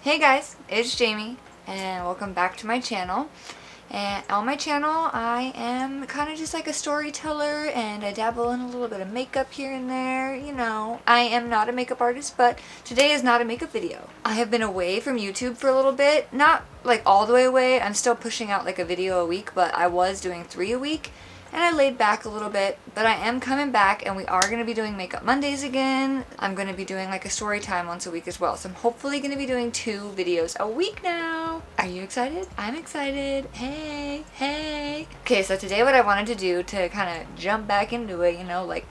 Hey guys, it's Jamie and welcome back to my channel. And on my channel I am kind of just like a storyteller and I dabble in a little bit of makeup here and there. You know, I am not a makeup artist, but today is not a makeup video. I have been away from YouTube for a little bit, not like all the way away. I'm still pushing out like a video a week, but I was doing 3 a week. And I laid back a little bit, but I am coming back and we are going to be doing Makeup Mondays again. I'm going to be doing like a story time once a week as well. So I'm hopefully going to be doing 2 videos a week now. Are you excited? I'm excited. Hey, hey. Okay, so today what I wanted to do to kind of jump back into it, you know, like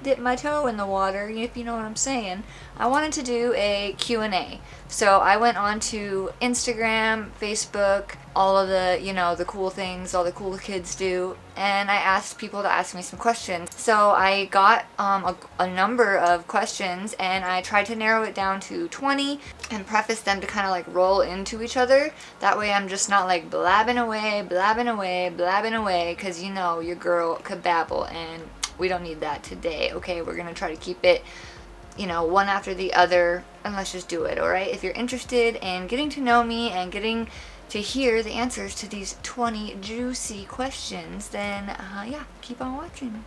dip my toe in the water, if you know what I'm saying. I wanted to do a Q&A. So I went on to Instagram, Facebook, all of the, you know, the cool things all the cool kids do, and I asked people to ask me some questions. So I got a number of questions and I tried to narrow it down to 20 and preface them to kind of like roll into each other. That way I'm just not like blabbing away, because you know your girl could babble and we don't need that today, okay? We're gonna try to keep it, you know, one after the other, and let's just do it, alright? If you're interested in getting to know me and getting to hear the answers to these 20 juicy questions, then yeah, keep on watching.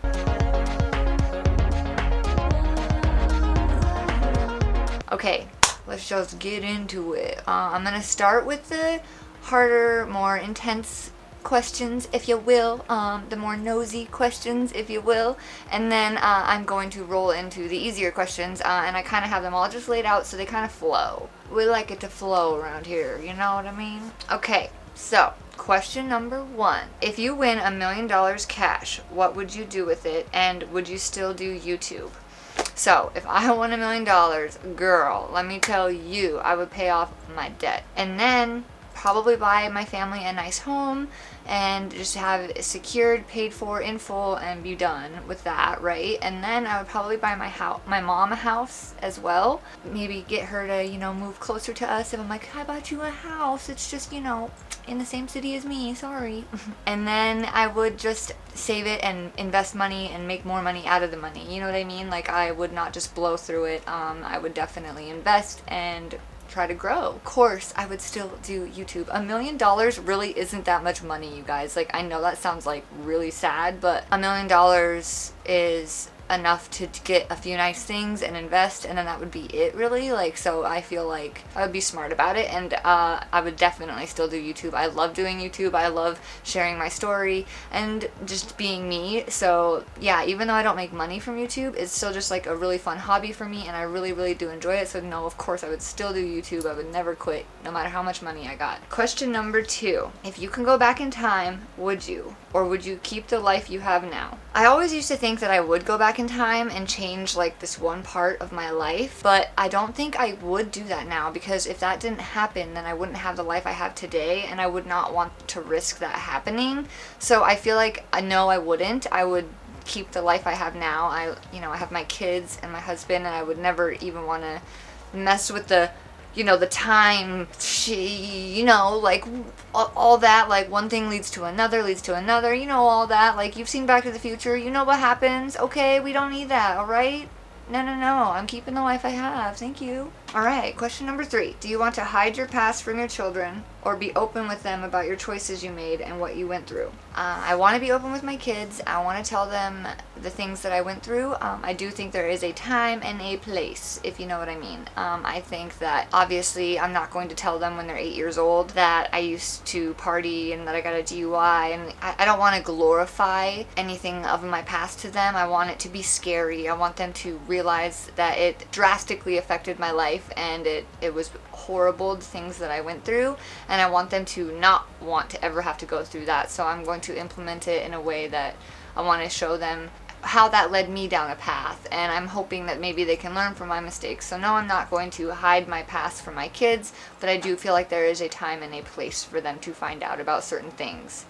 Okay, let's just get into it. I'm gonna start with the harder, more intense questions, if you will, the more nosy questions, if you will, and then I'm going to roll into the easier questions, and I kind of have them all just laid out so they kind of flow. We like it to flow around here, you know what I mean? Okay, so question number 1. If you win $1 million cash, what would you do with it, and would you still do YouTube? So, if I won $1 million, girl, let me tell you, I would pay off my debt, and then probably buy my family a nice home and just have it secured, paid for in full, and be done with that, right? And then I would probably buy my mom a house as well. Maybe get her to, you know, move closer to us. If I'm like, I bought you a house, it's just, you know, in the same city as me, sorry. And then I would just save it and invest money and make more money out of the money. You know what I mean? Like, I would not just blow through it. I would definitely invest and try to grow. Of course, I would still do YouTube. $1 million really isn't that much money, you guys. Like, I know that sounds like really sad, but $1 million is enough to get a few nice things and invest, and then that would be it, really. Like, so I feel like I would be smart about it, and I would definitely still do YouTube. I love doing YouTube. I love sharing my story and just being me. So yeah, even though I don't make money from YouTube, it's still just like a really fun hobby for me, and I really, really do enjoy it. So no, of course I would still do YouTube. I would never quit, no matter how much money I got. Question number 2. If you can go back in time, would you? Or would you keep the life you have now? I always used to think that I would go back in time and change like this one part of my life, but I don't think I would do that now, because if that didn't happen, then I wouldn't have the life I have today, and I would not want to risk that happening. So I feel like, no, I wouldn't. I would keep the life I have now. I have my kids and my husband, and I would never even want to mess with the, you know, the time, you know, like all that, like one thing leads to another, you know, all that. Like, you've seen Back to the Future, you know what happens. Okay, we don't need that, alright? No, I'm keeping the life I have, thank you. Alright, question number 3. Do you want to hide your past from your children, or be open with them about your choices you made and what you went through? I want to be open with my kids. I want to tell them the things that I went through. I do think there is a time and a place, if you know what I mean. I think that obviously I'm not going to tell them when they're 8 years old that I used to party and that I got a DUI, and I don't want to glorify anything of my past to them. I want it to be scary. I want them to realize that it drastically affected my life, and it was horrible, the things that I went through, and I want them to not want to ever have to go through that. So I'm going to implement it in a way that I want to show them how that led me down a path, and I'm hoping that maybe they can learn from my mistakes. So no, I'm not going to hide my past from my kids, but I do feel like there is a time and a place for them to find out about certain things,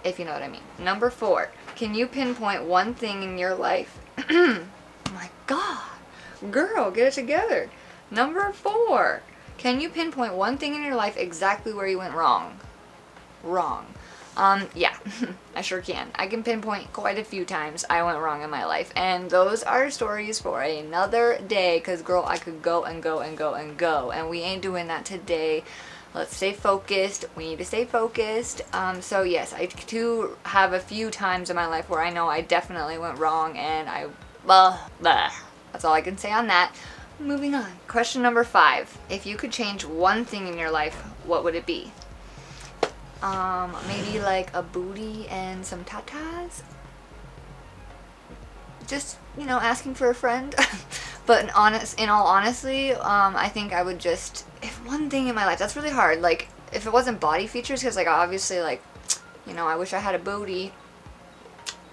if you know what I mean. Number 4. Can you pinpoint one thing in your life? Oh my god, girl, get it together. Number 4. Can you pinpoint one thing in your life exactly where you went wrong? Wrong. Yeah, I sure can. I can pinpoint quite a few times I went wrong in my life, and those are stories for another day, because girl, I could go and go and go and go, and we ain't doing that today. Let's stay focused. We need to stay focused. So yes, I do have a few times in my life where I know I definitely went wrong, and well, that's all I can say on that. Moving on. Question number 5. If you could change one thing in your life, what would it be? Maybe like a booty and some tatas. Just, asking for a friend. But in all honesty, I think I would just, if one thing in my life, that's really hard. Like, if it wasn't body features, because like obviously like, I wish I had a booty.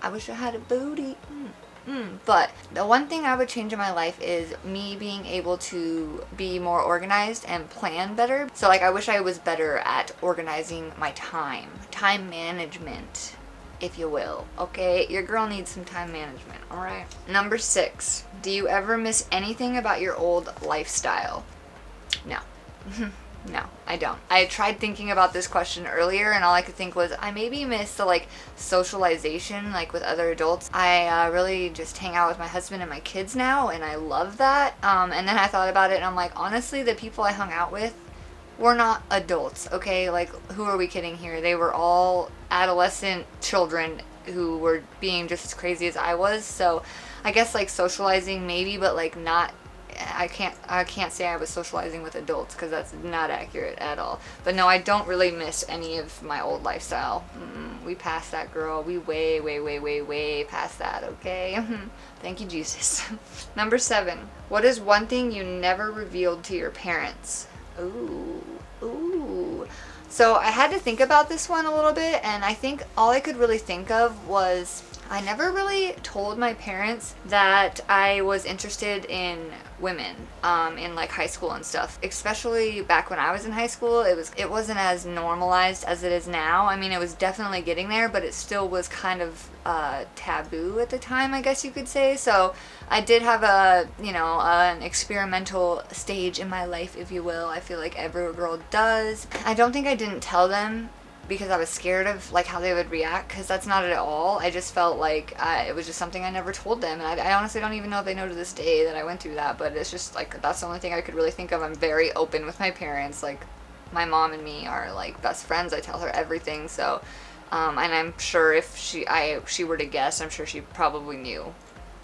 I wish I had a booty. But the one thing I would change in my life is me being able to be more organized and plan better. So like I wish I was better at organizing my time management, if you will. Okay, your girl needs some time management. All right. Number 6. Do you ever miss anything about your old lifestyle? No. No, I don't. I tried thinking about this question earlier, and all I could think was I maybe miss the like socialization like with other adults. I really just hang out with my husband and my kids now, and I love that. And then I thought about it, and I'm like, honestly, the people I hung out with were not adults, okay? Like, who are we kidding here? They were all adolescent children who were being just as crazy as I was. So I guess like socializing maybe, but like not. I can't say I was socializing with adults, because that's not accurate at all. But no, I don't really miss any of my old lifestyle. We passed that, girl. We way past that, okay? Thank you, Jesus. Number 7. What is one thing you never revealed to your parents? Ooh. So I had to think about this one a little bit, and I think all I could really think of was I never really told my parents that I was interested in women in like high school and stuff. Especially back when I was in high school, it wasn't as normalized as it is now. I mean, it was definitely getting there, but it still was kind of taboo at the time, I guess you could say. So I did have an experimental stage in my life, if you will. I feel like every girl does. I don't think I didn't tell them because I was scared of like how they would react, because that's not it at all. I just felt like it was just something I never told them, and I honestly don't even know if they know to this day that I went through that. But it's just like that's the only thing I could really think of. I'm very open with my parents. Like, my mom and me are like best friends. I tell her everything. So and I'm sure if she were to guess, I'm sure she probably knew.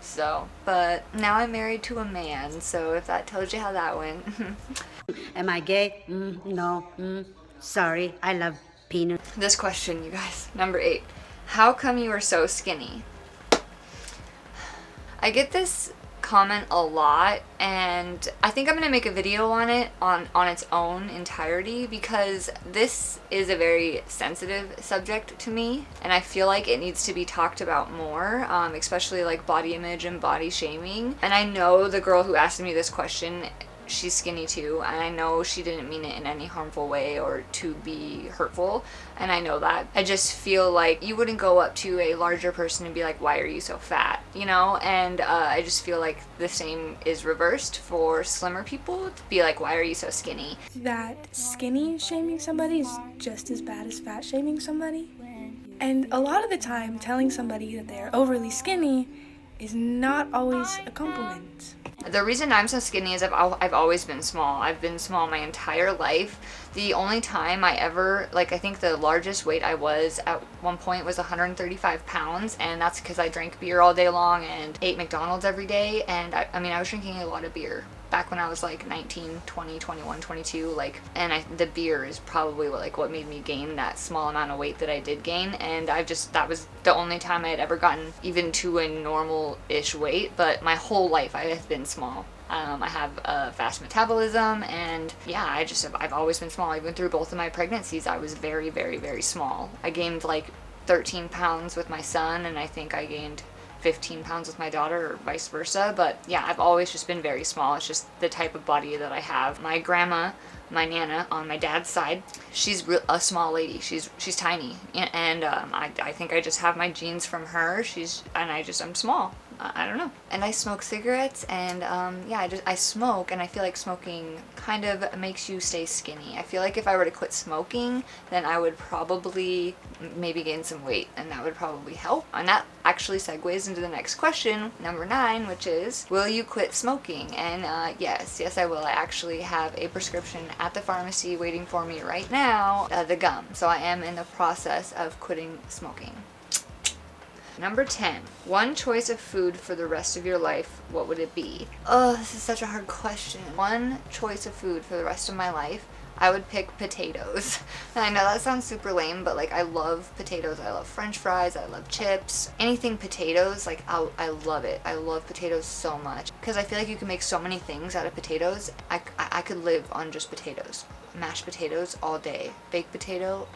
So, but now I'm married to a man, so if that tells you how that went. Am I gay? No. Sorry, I love peanut. This question, you guys. Number 8. How come you are so skinny? I get this comment a lot, and I think I'm going to make a video on it on its own entirety, because this is a very sensitive subject to me, and I feel like it needs to be talked about more, especially like body image and body shaming. And I know the girl who asked me this question, she's skinny too, and I know she didn't mean it in any harmful way or to be hurtful, and I know that. I just feel like you wouldn't go up to a larger person and be like, why are you so fat, and I just feel like the same is reversed for slimmer people, to be like, why are you so skinny? That skinny shaming somebody is just as bad as fat shaming somebody, and a lot of the time telling somebody that they're overly skinny is not always a compliment. The reason I'm so skinny is I've always been small. I've been small my entire life. The only time I ever, I think the largest weight I was at one point was 135 pounds, and that's because I drank beer all day long and ate McDonald's every day, and I was drinking a lot of beer back when I was 19, 20, 21, 22, and the beer is probably what made me gain that small amount of weight that I did gain, and that was the only time I had ever gotten even to a normal-ish weight, but my whole life I have been small. I have a fast metabolism, and yeah, I've always been small. Even through both of my pregnancies, I was very, very, very small. I gained 13 pounds with my son, and I think I gained 15 pounds with my daughter, or vice versa. But yeah, I've always just been very small. It's just the type of body that I have. My grandma, my nana on my dad's side, she's a small lady. She's tiny, and I think I just have my genes from her. I'm small. I don't know. And I smoke cigarettes, and yeah, I smoke, and I feel like smoking kind of makes you stay skinny. I feel like if I were to quit smoking, then I would probably maybe gain some weight, and that would probably help. And that actually segues into the next question, number 9, which is, will you quit smoking? And yes, I will. I actually have a prescription at the pharmacy waiting for me right now, the gum. So I am in the process of quitting smoking. Number 10, one choice of food for the rest of your life, what would it be? Oh, this is such a hard question. One choice of food for the rest of my life, I would pick potatoes. And I know that sounds super lame, but like I love potatoes. I love french fries, I love chips. Anything potatoes, like I love it. I love potatoes so much. Because I feel like you can make so many things out of potatoes. I could live on just potatoes. Mashed potatoes all day. Baked potato,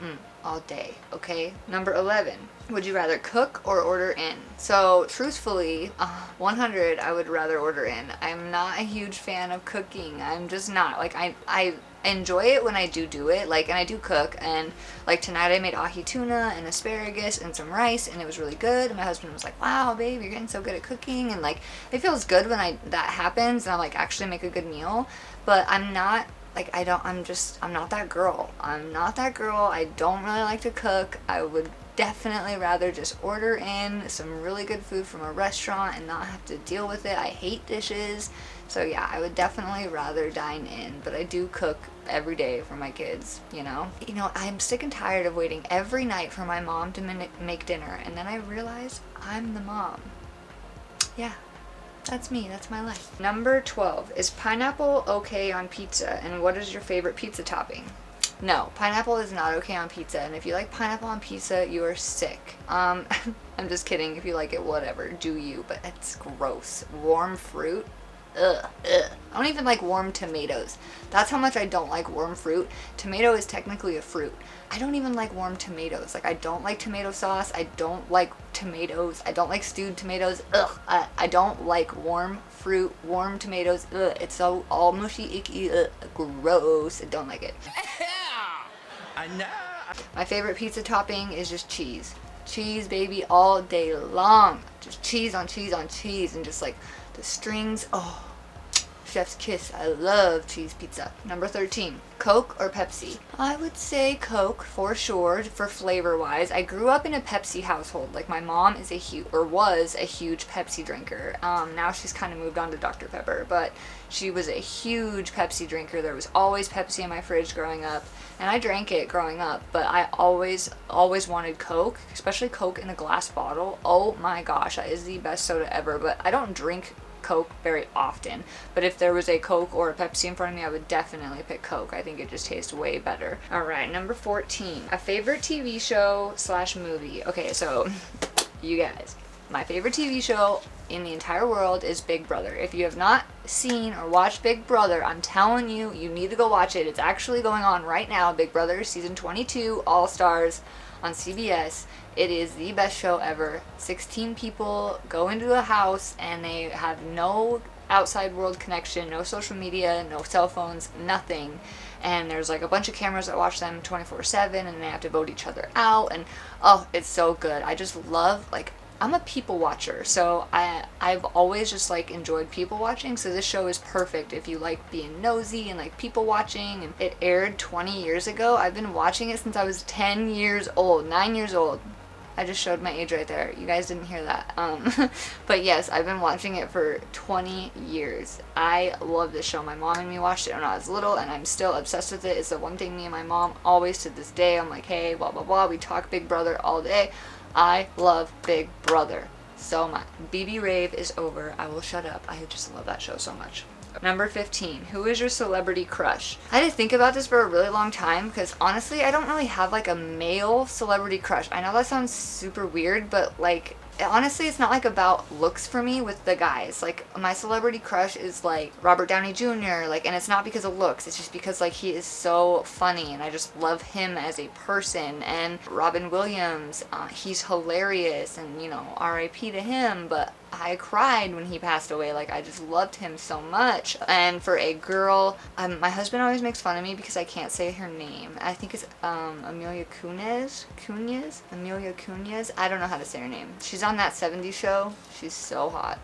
all day, okay? Number 11, would you rather cook or order in? So truthfully, 100, I would rather order in. I'm not a huge fan of cooking. I'm just not. Like I enjoy it when I do it, like, and I do cook, and like tonight I made ahi tuna and asparagus and some rice, and it was really good, and my husband was like, wow babe, you're getting so good at cooking, and like it feels good when that happens and I like actually make a good meal. But I'm not like, I'm not that girl. I'm not that girl. I don't really like to cook. I would definitely rather just order in some really good food from a restaurant and not have to deal with it. I hate dishes. So yeah, I would definitely rather dine in, but I do cook every day for my kids, you know? I'm sick and tired of waiting every night for my mom to make dinner, and then I realize I'm the mom. Yeah. That's me, that's my life. Number 12, is pineapple okay on pizza, and what is your favorite pizza topping? No, pineapple is not okay on pizza, and if you like pineapple on pizza, you are sick. I'm just kidding. If you like it, whatever, do you, but it's gross. Warm fruit? Ugh. I don't even like warm tomatoes. That's how much I don't like warm fruit. Tomato is technically a fruit. I don't even like warm tomatoes. Like, I don't like tomato sauce. I don't like tomatoes. I don't like stewed tomatoes. Ugh. I don't like warm fruit, warm tomatoes. Ugh. It's so all mushy, icky. Ugh. Gross. I don't like it. I know. My favorite pizza topping is just cheese. Cheese, baby, all day long. Just cheese on cheese on cheese, and just like the strings. Oh, chef's kiss. I love cheese pizza. Number 13, Coke or Pepsi? I would say Coke for sure, for flavor wise. I grew up in a Pepsi household. Like, my mom is was a huge Pepsi drinker. Now she's kind of moved on to Dr. Pepper, but she was a huge Pepsi drinker. There was always Pepsi in my fridge growing up, and I drank it growing up, but I always wanted Coke, especially Coke in a glass bottle. Oh my gosh, that is the best soda ever. But I don't drink Coke very often, but if there was a Coke or a Pepsi in front of me, I would definitely pick Coke. I think it just tastes way better. All right, number 14, a favorite TV show / movie. Okay, so you guys, my favorite TV show in the entire world is Big Brother. If you have not seen or watched Big Brother, I'm telling you, you need to go watch it. It's actually going on right now. Big Brother season 22, All Stars on CBS. It is the best show ever. 16 people go into a house and they have no outside world connection, no social media, no cell phones, nothing. And there's like a bunch of cameras that watch them 24/7, and they have to vote each other out. And oh, it's so good. I just love, like, I'm a people watcher, so I've always just like enjoyed people watching, so this show is perfect if you like being nosy and like people watching. And it aired 20 years ago. I've been watching it since I was 10 years old, 9 years old. I just showed my age right there. You guys didn't hear that. But yes, I've been watching it for 20 years. I love this show. My mom and me watched it when I was little, and I'm still obsessed with it. It's the one thing me and my mom always to this day, I'm like, hey, blah, blah, blah. We talk Big Brother all day. I love Big Brother so much. BB Rave is over. I will shut up. I just love that show so much. Number 15, who is your celebrity crush? I had to think about this for a really long time, because honestly, I don't really have like a male celebrity crush. I know that sounds super weird, but like, honestly, it's not like about looks for me with the guys. Like, my celebrity crush is like Robert Downey Jr., like, and it's not because of looks, it's just because like he is so funny and I just love him as a person. And Robin Williams, he's hilarious, and you know, RIP to him, but I cried when he passed away. Like, I just loved him so much. And for a girl, my husband always makes fun of me because I can't say her name. I think it's Amelia Cunez. Amelia Cunez. I don't know how to say her name. She's on that 70s show. She's so hot.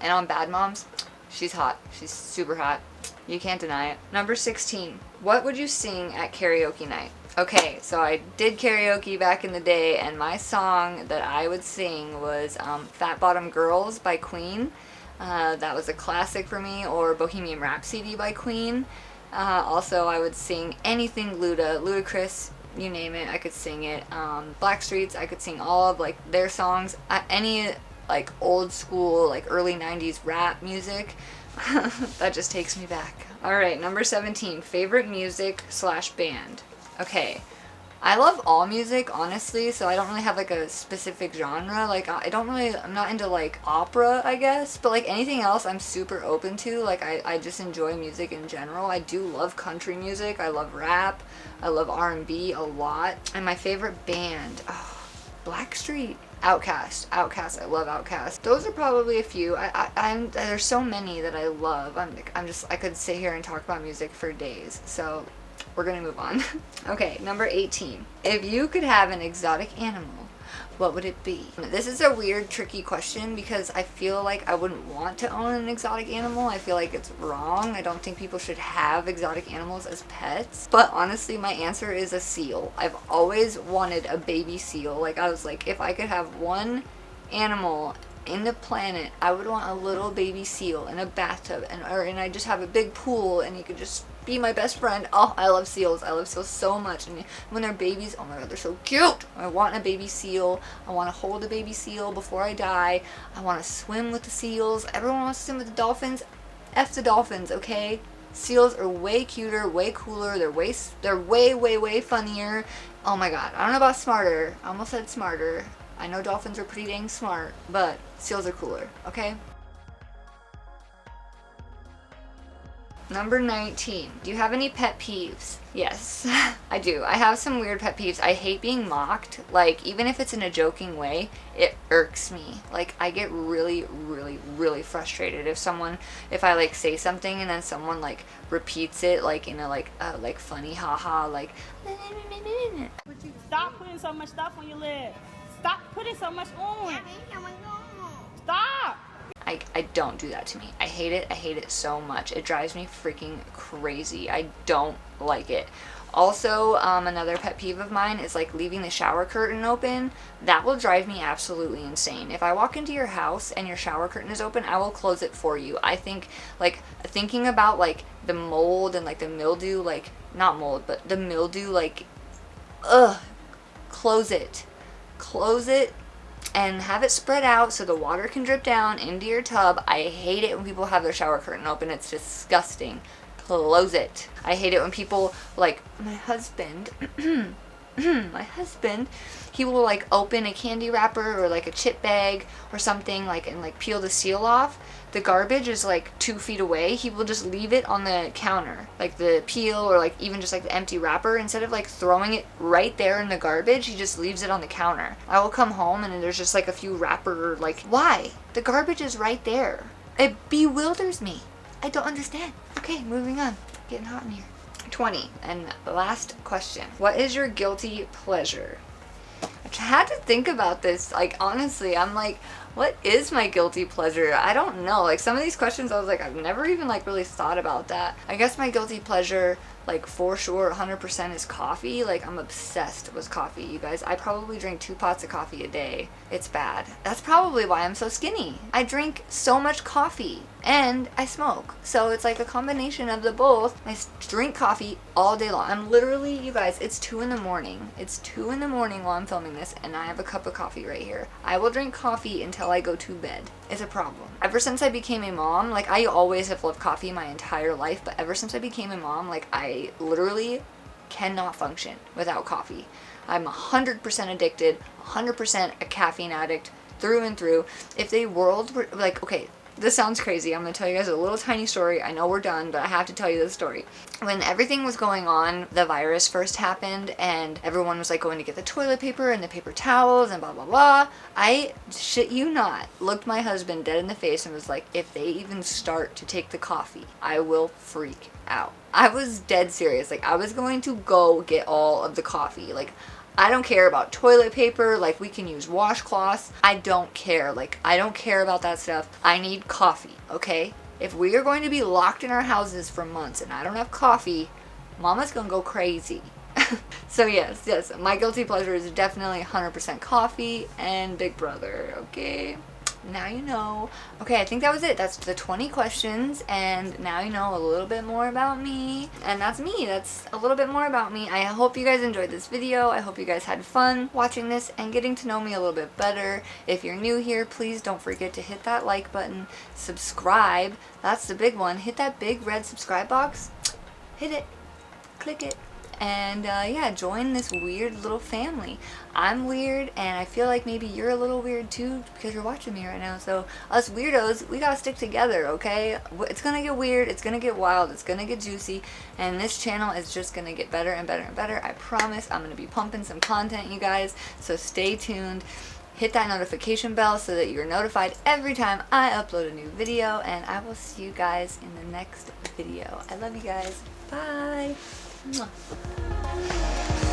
And on Bad Moms, she's hot. She's super hot. You can't deny it. Number 16. What would you sing at karaoke night? Okay, so I did karaoke back in the day, and my song that I would sing was Fat Bottom Girls by Queen. That was a classic for me, or Bohemian Rhapsody by Queen. Also, I would sing anything Ludacris, you name it, I could sing it. Blackstreets, I could sing all of like their songs. Any like old school, like early 90s rap music. That just takes me back. Alright, number 17. Favorite music / band. Okay, I love all music, honestly, so I don't really have like a specific genre. Like, I'm not into like opera, I guess, but like anything else I'm super open to. Like, I just enjoy music in general. I do love country music, I love rap, I love R&B a lot. And my favorite band, Blackstreet. Outkast, I love Outkast. Those are probably a few. There's so many that I love. I could sit here and talk about music for days. So we're gonna move on. Okay, number 18. If you could have an exotic animal, what would it be? This is a weird, tricky question because I feel like I wouldn't want to own an exotic animal. I feel like it's wrong. I don't think people should have exotic animals as pets. But honestly, my answer is a seal. I've always wanted a baby seal. Like, I was like, if I could have one animal in the planet, I would want a little baby seal in a bathtub, and I just have a big pool, and you could just be my best friend. Oh, I love seals. I love seals so much. And when they're babies, oh my god, they're so cute. I want a baby seal. I want to hold a baby seal before I die. I want to swim with the seals. Everyone wants to swim with the dolphins. F the dolphins, okay? Seals are way cuter, way cooler. They're way funnier. Oh my god. I don't know about smarter. I almost said smarter. I know dolphins are pretty dang smart, but seals are cooler, okay? Number 19. Do you have any pet peeves? Yes, I do. I have some weird pet peeves. I hate being mocked. Like, even if it's in a joking way, it irks me. Like, I get really frustrated if I like say something and then someone like repeats it like in a like funny haha like. Stop putting so much stuff on your lid. Stop putting so much on. Stop. I don't do that to me. I hate it so much. It drives me freaking crazy. I don't like it. Also, another pet peeve of mine is like leaving the shower curtain open. That will drive me absolutely insane. If I walk into your house and your shower curtain is open, I will close it for you. I think like thinking about like the mold and like the mildew, like not mold, but the mildew, like, close it and have it spread out so the water can drip down into your tub. I hate it when people have their shower curtain open. It's disgusting. Close it. I hate it when people, like my husband, he will like open a candy wrapper or like a chip bag or something like and like peel the seal off. The garbage is like 2 feet away. He will just leave it on the counter, like the peel or like even just like the empty wrapper. Instead of like throwing it right there in the garbage, he just leaves it on the counter. I will come home and there's just like a few wrapper, like, why? The garbage is right there. It bewilders me. I don't understand. Okay, moving on. Getting hot in here. 20. And last question. What is your guilty pleasure? I had to think about this. Like, honestly, I'm like, what is my guilty pleasure? I don't know. Like, some of these questions I was like, I've never even like really thought about that. I guess my guilty pleasure, like for sure 100% is coffee. Like, I'm obsessed with coffee, you guys. I probably drink 2 pots of coffee a day. It's bad. That's probably why I'm so skinny. I drink so much coffee and I smoke. So it's like a combination of the both. I drink coffee all day long. I'm literally, you guys, it's 2 in the morning. It's 2 in the morning while I'm filming this and I have a cup of coffee right here. I will drink coffee until I go to bed. It's a problem. Ever since I became a mom, like, I always have loved coffee my entire life, but ever since I became a mom, like, I literally cannot function without coffee. I'm 100% addicted, 100% a caffeine addict through and through. If the world were like, okay, This sounds crazy. I'm gonna tell you guys a little tiny story. I know we're done, but I have to tell you this story. When everything was going on, the virus first happened and everyone was like going to get the toilet paper and the paper towels and blah blah blah. I shit you not, looked my husband dead in the face and was like, if they even start to take the coffee, I will freak out. I was dead serious. Like, I was going to go get all of the coffee. Like, I don't care about toilet paper. Like, we can use washcloths. I don't care. Like, I don't care about that stuff. I need coffee, okay? If we are going to be locked in our houses for months and I don't have coffee, Mama's gonna go crazy. So yes, my guilty pleasure is definitely 100% coffee and Big Brother, okay? Now you know. Okay, I think that was it. That's the 20 questions, and now you know a little bit more about me. And that's me. That's a little bit more about me. I hope you guys enjoyed this video. I hope you guys had fun watching this and getting to know me a little bit better. If you're new here, please don't forget to hit that like button, subscribe. That's the big one. Hit that big red subscribe box. Hit it. Click it. And yeah, join this weird little family. I'm weird, and I feel like maybe you're a little weird too because you're watching me right now. So us weirdos, we gotta stick together, okay? It's gonna get weird, it's gonna get wild, it's gonna get juicy, and this channel is just gonna get better and better and better. I promise. I'm gonna be pumping some content, you guys, so stay tuned. Hit that notification bell so that you're notified every time I upload a new video, and I will see you guys in the next video. I love you guys. Bye. Mwah.